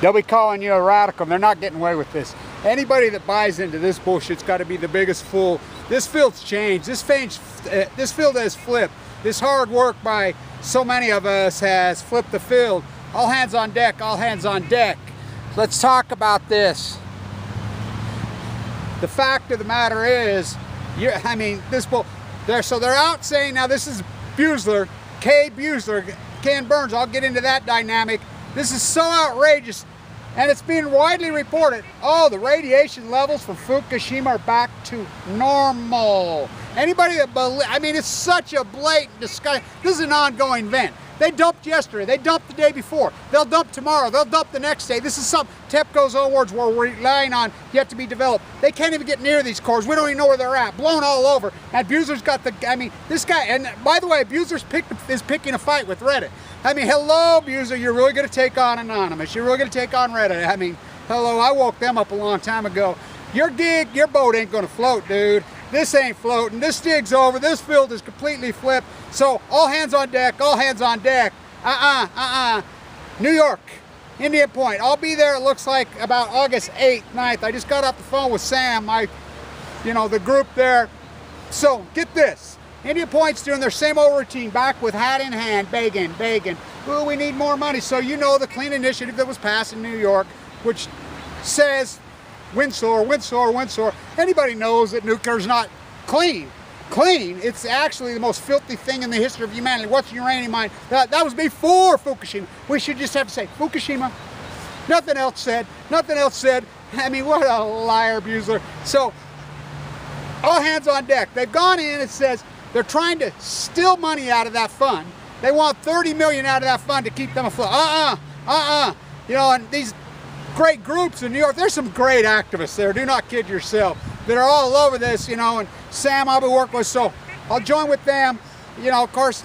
They'll be calling you a radical. They're not getting away with this. Anybody that buys into this bullshit's got to be the biggest fool. This field's changed. This field has flipped. This hard work by so many of us has flipped the field. All hands on deck, all hands on deck. Let's talk about this. The fact of the matter is, so they're out saying, now this is Buesler, Buesler, Ken Burns, I'll get into that dynamic. This is so outrageous, and it's being widely reported. Oh, the radiation levels from Fukushima are back to normal. Anybody that believes, it's such a blatant discussion. This is an ongoing event. They dumped yesterday, they dumped the day before, they'll dump tomorrow, they'll dump the next day. This is something TEPCO's awards we're relying on yet to be developed. They can't even get near these cores. We don't even know where they're at, blown all over. And Buesler's got this guy, and by the way, Buesler's is picking a fight with Reddit. Hello, Buesler, you're really going to take on Anonymous. You're really going to take on Reddit. Hello, I woke them up a long time ago. Your boat ain't going to float, dude. This ain't floating. This dig's over. This field is completely flipped. So all hands on deck, all hands on deck. New York, Indian Point. I'll be there, it looks like, about August 8th, 9th. I just got off the phone with Sam, the group there. So get this. Indian Point's doing their same old routine, back with hat in hand, begging. Ooh, we need more money. So the clean initiative that was passed in New York, which says windsoar. Anybody knows that nuclear's not clean. It's actually the most filthy thing in the history of humanity. What's a uranium mine? That was before Fukushima. We should just have to say Fukushima. Nothing else said. What a liar, Buesler. So all hands on deck. They've gone in, it says they're trying to steal money out of that fund. They want $30 million out of that fund to keep them afloat. And these great groups in New York, there's some great activists there, do not kid yourself, that are all over this, and Sam I'll be working with, so I'll join with them, of course,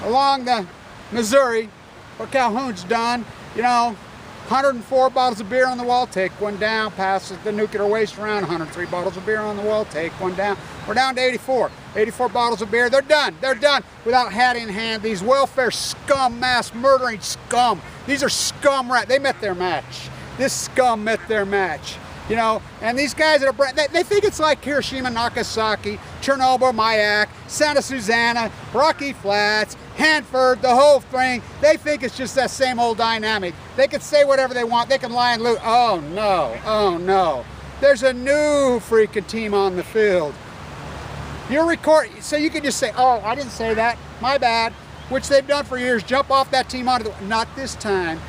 along the Missouri, where Calhoun's done, 104 bottles of beer on the wall, take one down, passes the nuclear waste around, 103 bottles of beer on the wall, take one down. We're down to 84 bottles of beer. They're done without hat in hand. These welfare scum, mass murdering scum. These are scum rats. They met their match. This scum met their match. And these guys that are, they think it's like Hiroshima, Nagasaki, Chernobyl, Mayak, Santa Susana, Rocky Flats, Hanford, the whole thing. They think it's just that same old dynamic. They can say whatever they want. They can lie and loot. Oh no. There's a new freaking team on the field. You're recording, so you can just say, oh, I didn't say that, my bad, which they've done for years. Jump off that team onto the, not this time.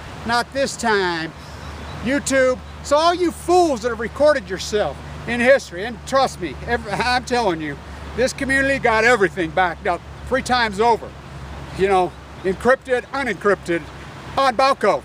YouTube. So all you fools that have recorded yourself in history, and trust me, I'm telling you, this community got everything backed up 3 times over. Encrypted, unencrypted, on Balco.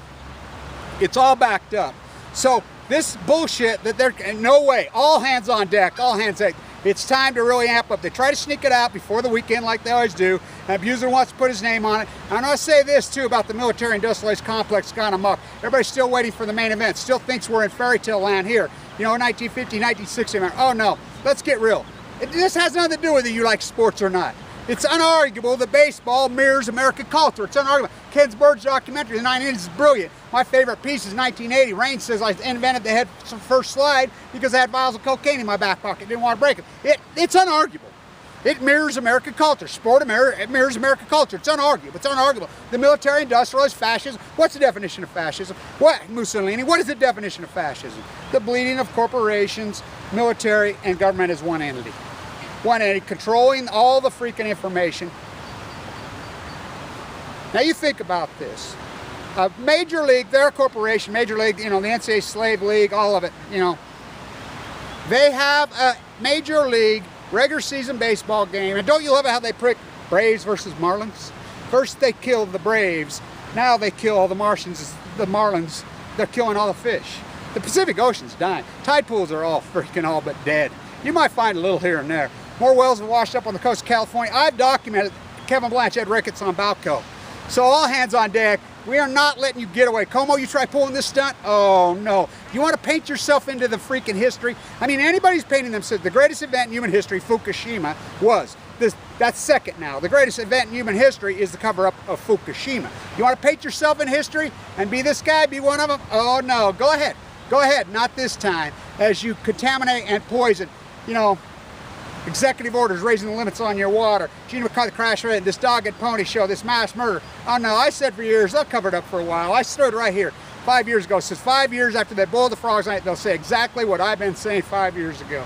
It's all backed up. So this bullshit that they're, no way, all hands on deck, all hands on deck. It's time to really amp up. They try to sneak it out before the weekend like they always do, and Buesler wants to put his name on it. And I'll say this too about the military-industrialized complex gone amok. Everybody's still waiting for the main event, still thinks we're in fairy tale land here. 1950, 1960, oh no, let's get real. This has nothing to do with whether you like sports or not. It's unarguable that baseball mirrors American culture. It's unarguable. Ken Burns' documentary, The 9 Innings, is brilliant. My favorite piece is 1980. Rain says I invented the first slide because I had vials of cocaine in my back pocket. Didn't want to break it. It's unarguable. It mirrors American culture. It mirrors American culture. It's unarguable. The military-industrialized fascism. What's the definition of fascism? What, Mussolini? What is the definition of fascism? The bleeding of corporations, military, and government as one entity. One entity controlling all the freaking information. Now you think about this. Major League, they're a corporation, Major League, the NCAA Slave League, all of it, They have a Major League regular season baseball game, and don't you love it how they prick Braves versus Marlins? First they kill the Braves, now they kill all the Martians, the Marlins, they're killing all the fish. The Pacific Ocean's dying. Tide pools are all freaking all but dead. You might find a little here and there. More wells have washed up on the coast of California. I've documented Kevin Blanch had rickets on Balco. So all hands on deck. We are not letting you get away. cUomo, you try pulling this stunt? Oh no. You want to paint yourself into the freaking history? Anybody's painting themselves. The greatest event in human history, Fukushima, was. that's second now. The greatest event in human history is the cover-up of Fukushima. You want to paint yourself in history and be this guy, be one of them? Oh no, go ahead. Go ahead, not this time. As you contaminate and poison, you know, executive orders raising the limits on your water, Gene McCarthy crash rate, this dog and pony show, this mass murder. Oh no, I said for years, they'll cover it up for a while. I stood right here 5 years ago. Since 5 years after they boiled the frogs, they'll say exactly what I've been saying 5 years ago.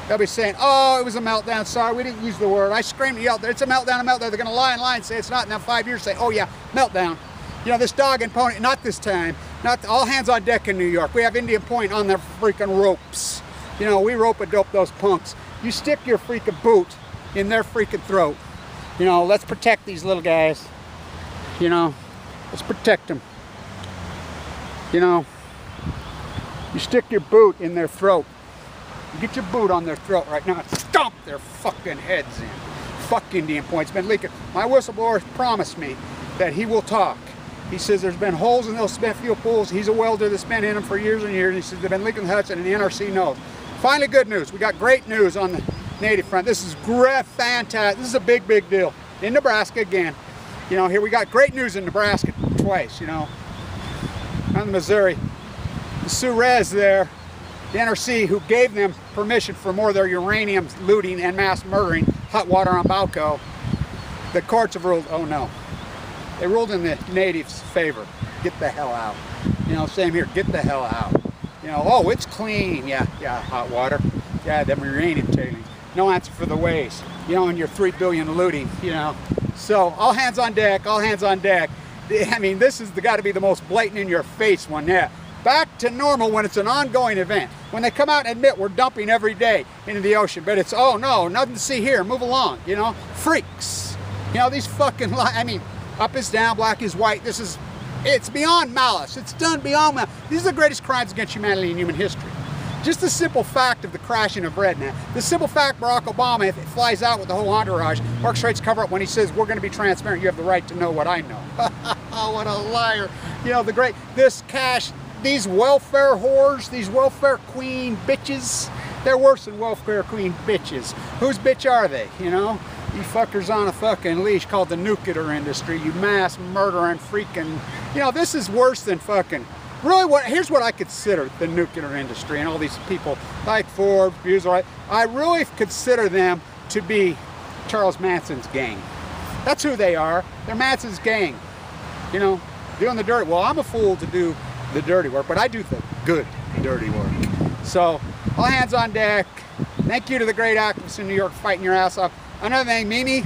They'll be saying, oh, it was a meltdown. Sorry, we didn't use the word. I screamed and yelled, it's a meltdown, a meltdown. They're going to lie and lie and say it's not. And then 5 years say, oh yeah, meltdown. You know, this dog and pony, not this time. Not all hands on deck in New York. We have Indian Point on their freaking ropes. You know, we rope a dope those punks. You stick your freaking boot in their freaking throat. You know, let's protect these little guys. You know, let's protect them. You know, you stick your boot in their throat. You get your boot on their throat right now and stomp their fucking heads in. Fuck Indian Point. It's been leaking. My whistleblower promised me that he will talk. He says there's been holes in those spent fuel pools. He's a welder that's been in them for years and years. He says they've been leaking huts, and the n.r.c. knows. Finally, good news. We got great news on the native front. This is great, fantastic. This is a big, big deal. In Nebraska again. You know, here we got great news in Nebraska twice, you know. On the Missouri. The Suarez there, the n.r.c. who gave them permission for more of their uranium looting and mass murdering, hot water on Balco. The courts have ruled, oh no. They ruled in the natives' favor. Get the hell out. You know, same here, get the hell out. You know, oh, it's clean. Yeah, hot water. Yeah, them uranium tailings. No answer for the waste. You know, and your 3 billion looting, you know. So, all hands on deck, all hands on deck. I mean, this is got to be the most blatant in your face one. Yeah. Back to normal when it's an ongoing event. When they come out and admit we're dumping every day into the ocean, but it's, oh no, nothing to see here, move along, you know. Freaks. You know, these fucking, I mean, up is down, black is white. This is, it's beyond malice. It's done beyond malice. These are the greatest crimes against humanity in human history. Just the simple fact of the crashing of Redneck. The simple fact Barack Obama, if it flies out with the whole entourage, orchestrates cover up when he says, we're going to be transparent. You have the right to know what I know. What a liar. You know, this cash, these welfare whores, these welfare queen bitches, they're worse than welfare queen bitches. Whose bitch are they, you know? You fuckers on a fucking leash called the nuclear industry, you mass murdering freaking, you know, this is worse than fucking, really here's what I consider the nuclear industry and all these people like Ford, Buzz, I really consider them to be Charles Manson's gang. That's who they are. They're Manson's gang. You know, doing the dirty, well, I'm a fool to do the dirty work, but I do the good dirty work. So, all hands on deck. Thank you to the great activists in New York fighting your ass off. Another thing, Mimi,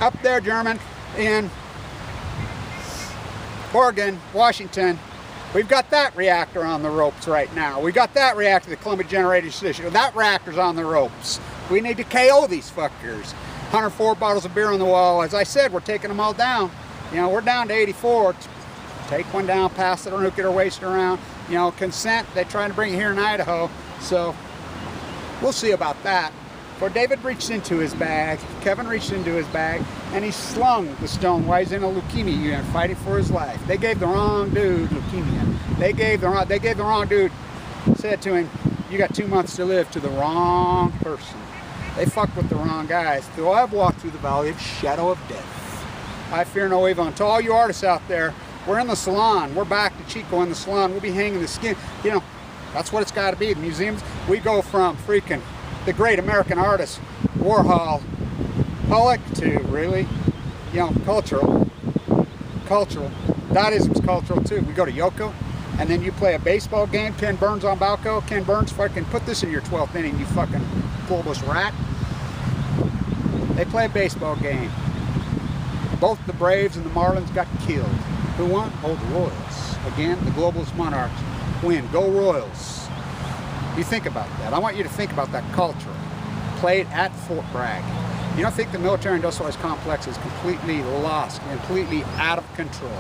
up there, German, in Oregon, Washington, we've got that reactor on the ropes right now. We got that reactor, the Columbia Generating Station. That reactor's on the ropes. We need to KO these fuckers. 104 bottles of beer on the wall. As I said, we're taking them all down. You know, we're down to 84. Take one down, pass the nuclear waste around. You know, consent, they're trying to bring it here in Idaho. So, we'll see about that. For David reached into his bag, Kevin reached into his bag, and he slung the stone while he's in a leukemia unit fighting for his life. They gave the wrong dude leukemia. They gave the wrong dude, said to him, you got 2 months to live, to the wrong person. They fucked with the wrong guys. Though I've walked through the valley of shadow of death, I fear no evil. And to all you artists out there, we're in the salon. We're back to Chico in the salon. We'll be hanging the skin. You know, that's what it's got to be. The museums, we go from freaking the great American artist, Warhol, Pollock, to really, you know, cultural. Dadaism's cultural too. We go to Yoko, and then you play a baseball game, Ken Burns on Balco. Ken Burns, fucking put this in your 12th inning, you fucking bulbous rat. They play a baseball game. Both the Braves and the Marlins got killed. Who won? Oh, the Royals. Again, the globalist monarchs win. Go Royals. You think about that. I want you to think about that culture played at Fort Bragg. You don't think the military-industrialized complex is completely lost, completely out of control,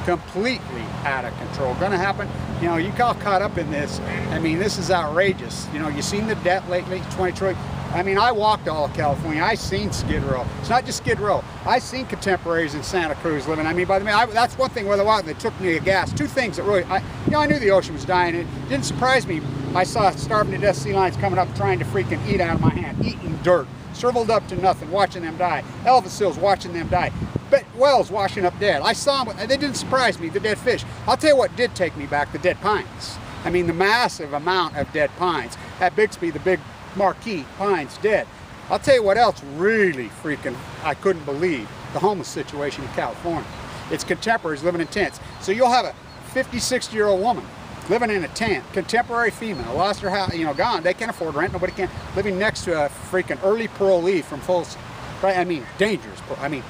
completely out of control. Going to happen? You know, you got caught up in this. I mean, this is outrageous. You know, you seen the debt lately, 20 trillion. I mean, I walked all of California. I seen Skid Row. It's not just Skid Row. I seen contemporaries in Santa Cruz living. I mean, by the way, that's one thing where the water that took me aghast. Two things that really, I knew the ocean was dying. It didn't surprise me. I saw starving to death sea lions coming up trying to freaking eat out of my hand, eating dirt. shriveled up to nothing, watching them die. Elvis seals watching them die. But whales washing up dead. I saw them, they didn't surprise me, the dead fish. I'll tell you what did take me back, the dead pines. I mean, the massive amount of dead pines. At Bixby, the big marquee pines dead. I'll tell you what else really freaking I couldn't believe, the homeless situation in California. It's contemporaries living in tents. So you'll have a 50, 60-year-old woman living in a tent, contemporary female, lost her house, you know, gone, they can't afford rent, nobody can, living next to a freaking early parolee from Folsom, right? I mean, dangerous, I mean,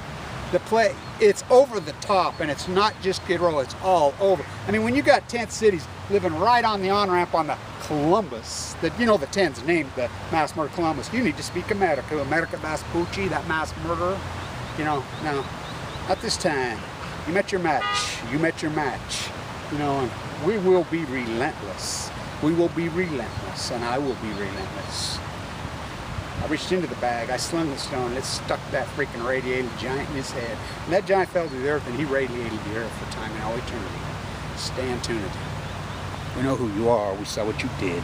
the play, it's over the top, and it's not just Skid Row, it's all over. I mean, when you got tent cities living right on the on-ramp on the Columbus, that, you know, the tent's named the mass murder Columbus, you need to speak America, America Vespucci, that mass murderer, you know, no, not this time. You met your match, you met your match, you know, and we will be relentless. We will be relentless, and I will be relentless. I reached into the bag, I slung the stone, and it stuck that freaking radiated giant in his head. And that giant fell to the earth, and he radiated the earth for time and all eternity. Stay tuned. We know who you are, we saw what you did.